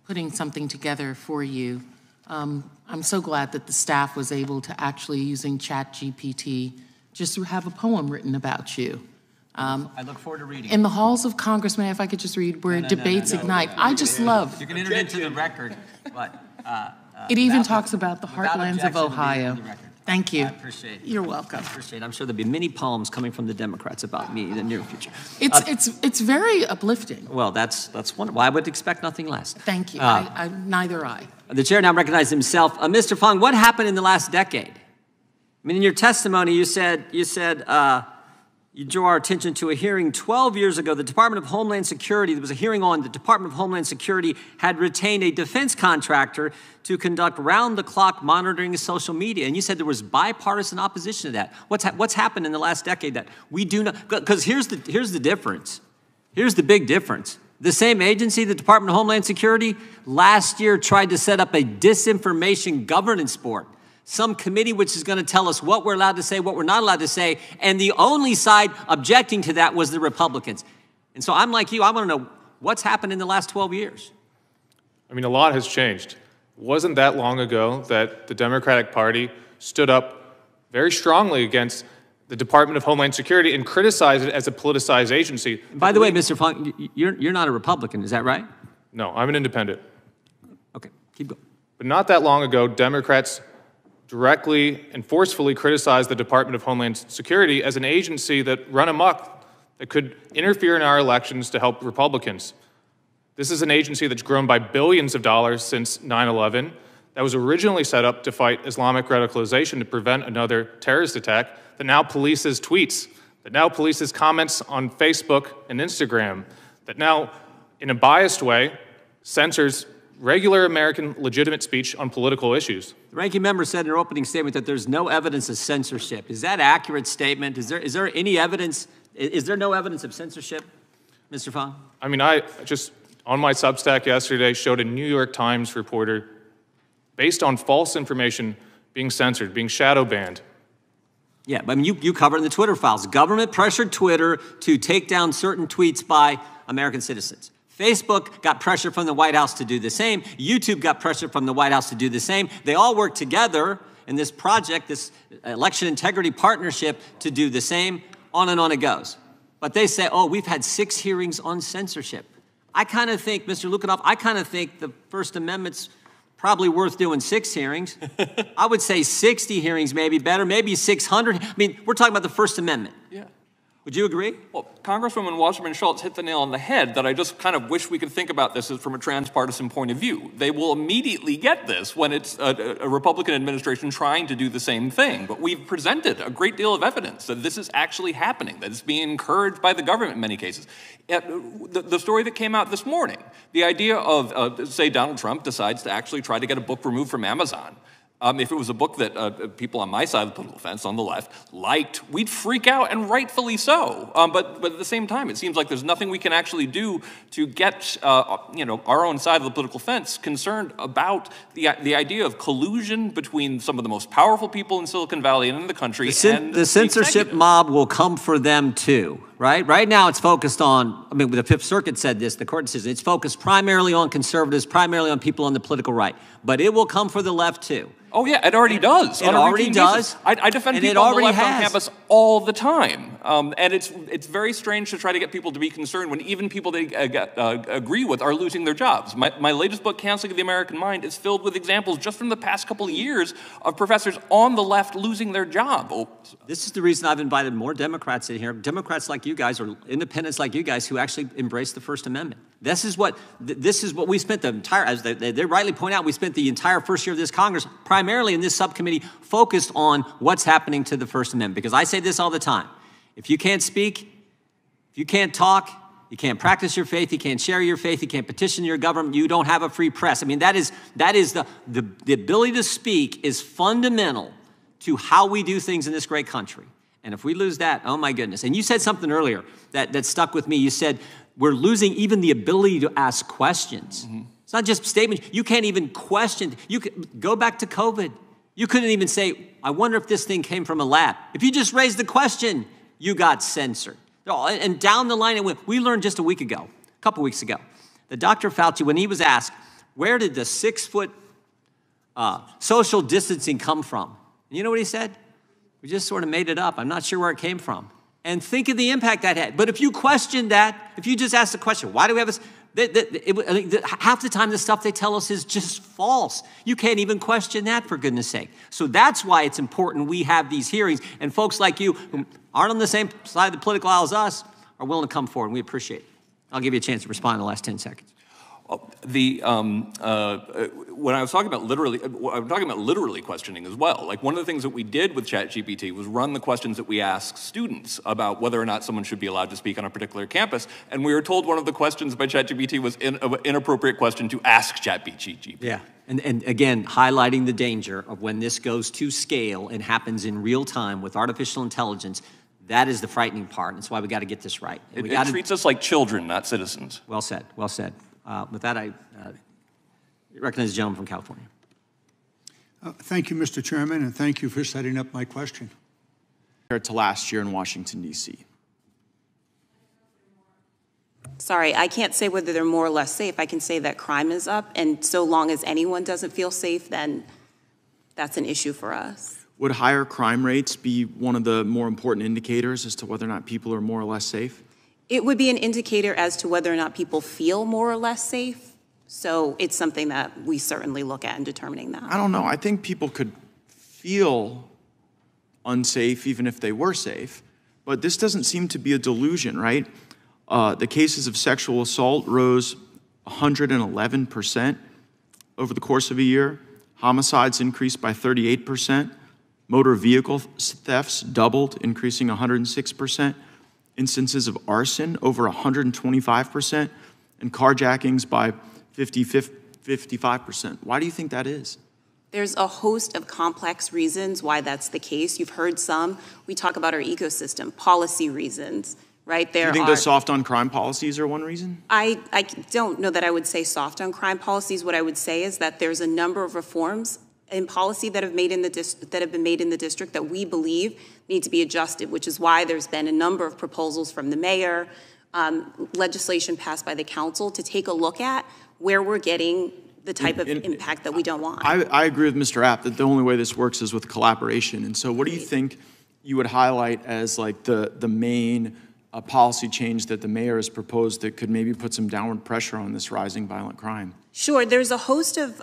putting something together for you. I'm so glad that the staff was able to actually, using ChatGPT, just have a poem written about you. I look forward to reading it. In the halls of Congress, if I could just read, where debates ignite. I just love. You can enter it into the record, but it even talks about the heartlands of Ohio. Thank you. I appreciate it. You're welcome. I appreciate it. I'm sure there'll be many poems coming from the Democrats about me in the near future. It's very uplifting. Well, that's wonderful. I would expect nothing less. Thank you. Neither I. The chair now recognizes himself. Mr. Fung, what happened in the last decade? I mean, in your testimony, you said you drew our attention to a hearing 12 years ago. The Department of Homeland Security, there was a hearing on the Department of Homeland Security had retained a defense contractor to conduct round-the-clock monitoring of social media. And you said there was bipartisan opposition to that. What's happened in the last decade that we do not? Because here's the difference. Here's the big difference. The same agency, the Department of Homeland Security, last year tried to set up a disinformation governance board. Some committee which is going to tell us what we're allowed to say, what we're not allowed to say, and the only side objecting to that was the Republicans. And so I'm like you, I want to know what's happened in the last 12 years. I mean, a lot has changed. It wasn't that long ago that the Democratic Party stood up very strongly against the Department of Homeland Security and criticized it as a politicized agency. By the way, Mr. Funk, you're not a Republican, is that right? No, I'm an independent. Okay, keep going. But not that long ago, Democrats directly and forcefully criticized the Department of Homeland Security as an agency that run amok, that could interfere in our elections to help Republicans. This is an agency that's grown by billions of dollars since 9/11, that was originally set up to fight Islamic radicalization to prevent another terrorist attack, that now polices tweets, that now polices comments on Facebook and Instagram, that now, in a biased way, censors regular American legitimate speech on political issues. The ranking member said in her opening statement that there's no evidence of censorship. Is that an accurate statement? Is there any evidence? Is there no evidence of censorship, Mr. Fong? I mean, I just, on my Substack yesterday, showed a New York Times reporter, based on false information, being censored, being shadow banned. Yeah, but I mean, you covered in the Twitter files. Government pressured Twitter to take down certain tweets by American citizens. Facebook got pressure from the White House to do the same. YouTube got pressure from the White House to do the same. They all work together in this project, this election integrity partnership, to do the same. On and on it goes. But they say, oh, we've had 6 hearings on censorship. I kind of think, Mr. Lukianoff, I kind of think the First Amendment's probably worth doing 6 hearings. I would say 60 hearings maybe better, maybe 600. I mean, we're talking about the First Amendment. Yeah. Would you agree? Well, Congresswoman Wasserman-Schultz hit the nail on the head that I just kind of wish we could think about this from a transpartisan point of view. They will immediately get this when it's a Republican administration trying to do the same thing. But we've presented a great deal of evidence that this is actually happening, that it's being encouraged by the government in many cases. The story that came out this morning, the idea of, say, Donald Trump decides to actually try to get a book removed from Amazon. If it was a book that people on my side of the political fence, on the left, liked, we'd freak out, and rightfully so. But at the same time, it seems like there's nothing we can actually do to get our own side of the political fence concerned about the idea of collusion between some of the most powerful people in Silicon Valley and in the country. The censorship mob will come for them too, right? Right now it's focused on, I mean, the Fifth Circuit said this, the court decision, it's focused primarily on conservatives, primarily on people on the political right. But it will come for the left too. Oh, yeah, it already does. It already does. I defend people on the left on campus all the time. And it's very strange to try to get people to be concerned when even people they agree with are losing their jobs. My latest book, Counseling of the American Mind, is filled with examples just from the past couple of years of professors on the left losing their job. Oh. This is the reason I've invited more Democrats in here, Democrats like you guys, or independents like you guys, who actually embrace the First Amendment. This is what we spent the entire, as they rightly point out, we spent the entire first year of this Congress primarily in this subcommittee focused on what's happening to the First Amendment. Because I say this all the time. If you can't speak, if you can't talk, you can't practice your faith, you can't share your faith, you can't petition your government, you don't have a free press. I mean, that is the ability to speak is fundamental to how we do things in this great country. And if we lose that, oh my goodness. And you said something earlier that stuck with me. You said, we're losing even the ability to ask questions. Mm-hmm. It's not just statements. You can't even question. You could go back to COVID. You couldn't even say, I wonder if this thing came from a lab. If you just raised the question, you got censored. And down the line it went. We learned just a couple weeks ago, that Dr. Fauci, when he was asked, where did the 6-foot social distancing come from? You know what he said? We just sort of made it up. I'm not sure where it came from. And think of the impact that had. But if you question that, if you just ask the question, why do we have this? Half the time the stuff they tell us is just false. You can't even question that, for goodness sake. So that's why it's important we have these hearings. And folks like you who aren't on the same side of the political aisle as us are willing to come forward, and we appreciate it. I'll give you a chance to respond in the last 10 seconds. When I was talking about I'm talking about literally questioning as well. Like, one of the things that we did with ChatGPT was run the questions that we ask students about whether or not someone should be allowed to speak on a particular campus, and we were told one of the questions by ChatGPT was an inappropriate question to ask ChatGPT. Yeah, and again, highlighting the danger of when this goes to scale and happens in real time with artificial intelligence. That is the frightening part. That's why we got to get this right. It treats us like children, not citizens. Well said. Well said. With that, I recognize the gentleman from California. Thank you, Mr. Chairman, and thank you for setting up my question. Compared to last year in Washington, D.C. Sorry, I can't say whether they're more or less safe. I can say that crime is up, and so long as anyone doesn't feel safe, then that's an issue for us. Would higher crime rates be one of the more important indicators as to whether or not people are more or less safe? It would be an indicator as to whether or not people feel more or less safe. So it's something that we certainly look at in determining that. I don't know. I think people could feel unsafe even if they were safe. But this doesn't seem to be a delusion, right? The cases of sexual assault rose 111% over the course of a year. Homicides increased by 38%. Motor vehicle thefts doubled, increasing 106%. Instances of arson over 125%, and carjackings by 55%. Why do you think that is? There's a host of complex reasons why that's the case. You've heard some. We talk about our ecosystem, policy reasons, right? Do you think the soft on crime policies are one reason? I don't know that I would say soft on crime policies. What I would say is that there's a number of reforms in policy that have been made in the district that we believe need to be adjusted, which is why there's been a number of proposals from the mayor, legislation passed by the council to take a look at where we're getting the type of impact that we don't want. I agree with Mr. App that the only way this works is with collaboration. And so what do you think you would highlight as like the main policy change that the mayor has proposed that could maybe put some downward pressure on this rising violent crime? Sure. There's a host of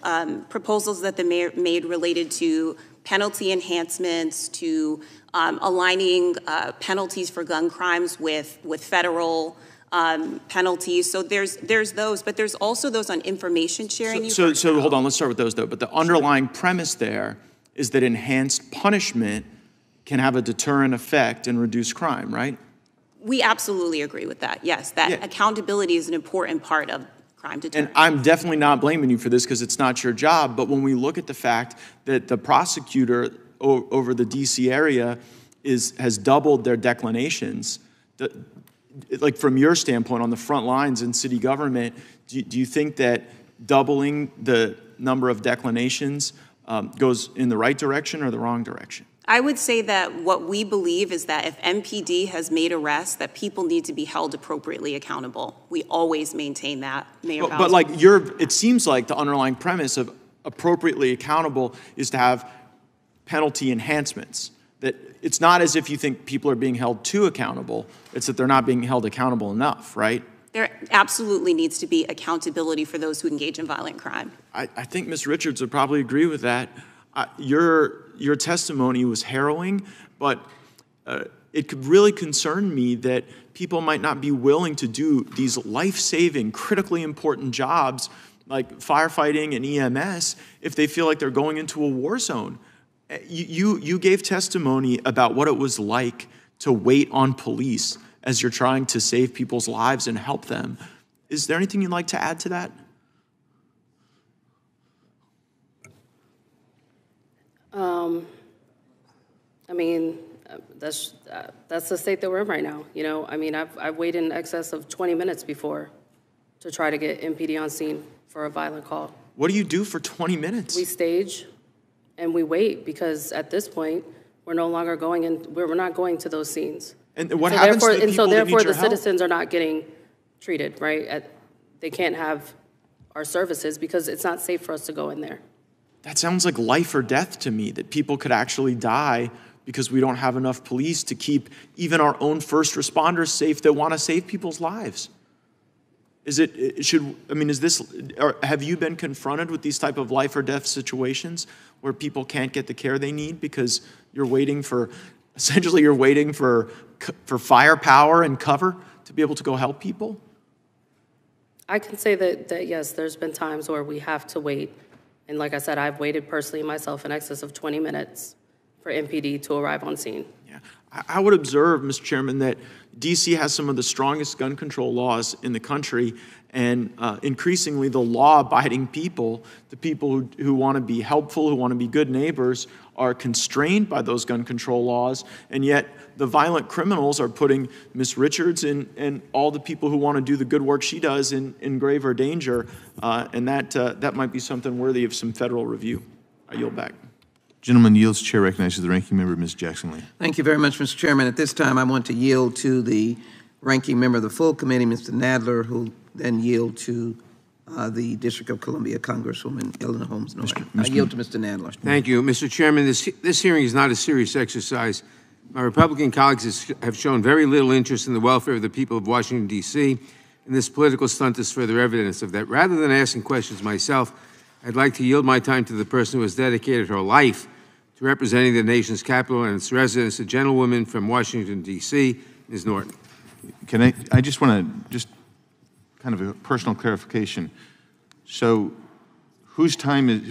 proposals that the mayor made related to penalty enhancements, to aligning penalties for gun crimes with federal penalties. So there's those, but there's also those on information sharing. So hold on, let's start with those though. But the underlying premise there is that enhanced punishment can have a deterrent effect and reduce crime, right? We absolutely agree with that. Yes, that accountability is an important part of crime deterrence. And I'm definitely not blaming you for this because it's not your job, but when we look at the fact that the prosecutor over the D.C. area has doubled their declinations, like from your standpoint on the front lines in city government, do you think that doubling the number of declinations goes in the right direction or the wrong direction? I would say that what we believe is that if MPD has made arrests, that people need to be held appropriately accountable. We always maintain that, Mayor Bowser. But like it seems like the underlying premise of appropriately accountable is to have penalty enhancements. That it's not as if you think people are being held too accountable, it's that they're not being held accountable enough, right? There absolutely needs to be accountability for those who engage in violent crime. I think Ms. Richards would probably agree with that. Your testimony was harrowing, but it could really concern me that people might not be willing to do these life-saving, critically important jobs like firefighting and EMS if they feel like they're going into a war zone. You gave testimony about what it was like to wait on police as you're trying to save people's lives and help them. Is there anything you'd like to add to that? I mean, that's the state that we're in right now. You know, I mean, I've waited in excess of 20 minutes before to try to get MPD on scene for a violent call. What do you do for 20 minutes? We stage and we wait because at this point we're no longer going in. We're not going to those scenes. And what happens to the people that need your help? Citizens are not getting treated right. they can't have our services because it's not safe for us to go in there. That sounds like life or death to me, that people could actually die because we don't have enough police to keep even our own first responders safe that want to save people's lives. Have you been confronted with these type of life or death situations where people can't get the care they need because you're waiting for firepower and cover to be able to go help people? I can say that yes, there's been times where we have to wait. And like I said, I've waited personally myself in excess of 20 minutes for MPD to arrive on scene. Yeah, I would observe, Mr. Chairman, that D.C. has some of the strongest gun control laws in the country, and increasingly the law-abiding people, the people who want to be helpful, who want to be good neighbors, are constrained by those gun control laws, and yet the violent criminals are putting Ms. Richards and all the people who want to do the good work she does in graver danger, and that might be something worthy of some federal review. I yield back. Gentleman yields. Chair recognizes the ranking member, Ms. Jackson-Lee. Thank you very much, Mr. Chairman. At this time, I want to yield to the ranking member of the full committee, Mr. Nadler, who then yield to the District of Columbia Congresswoman Eleanor Holmes Norton. I yield to Mr. Nadler. Thank you, Mr. Chairman. This hearing is not a serious exercise. My Republican colleagues have shown very little interest in the welfare of the people of Washington, D.C., and this political stunt is further evidence of that. Rather than asking questions myself, I'd like to yield my time to the person who has dedicated her life to representing the nation's capital and its residents, a gentlewoman from Washington, D.C., Ms. Norton. I just want to kind of a personal clarification. So whose time is...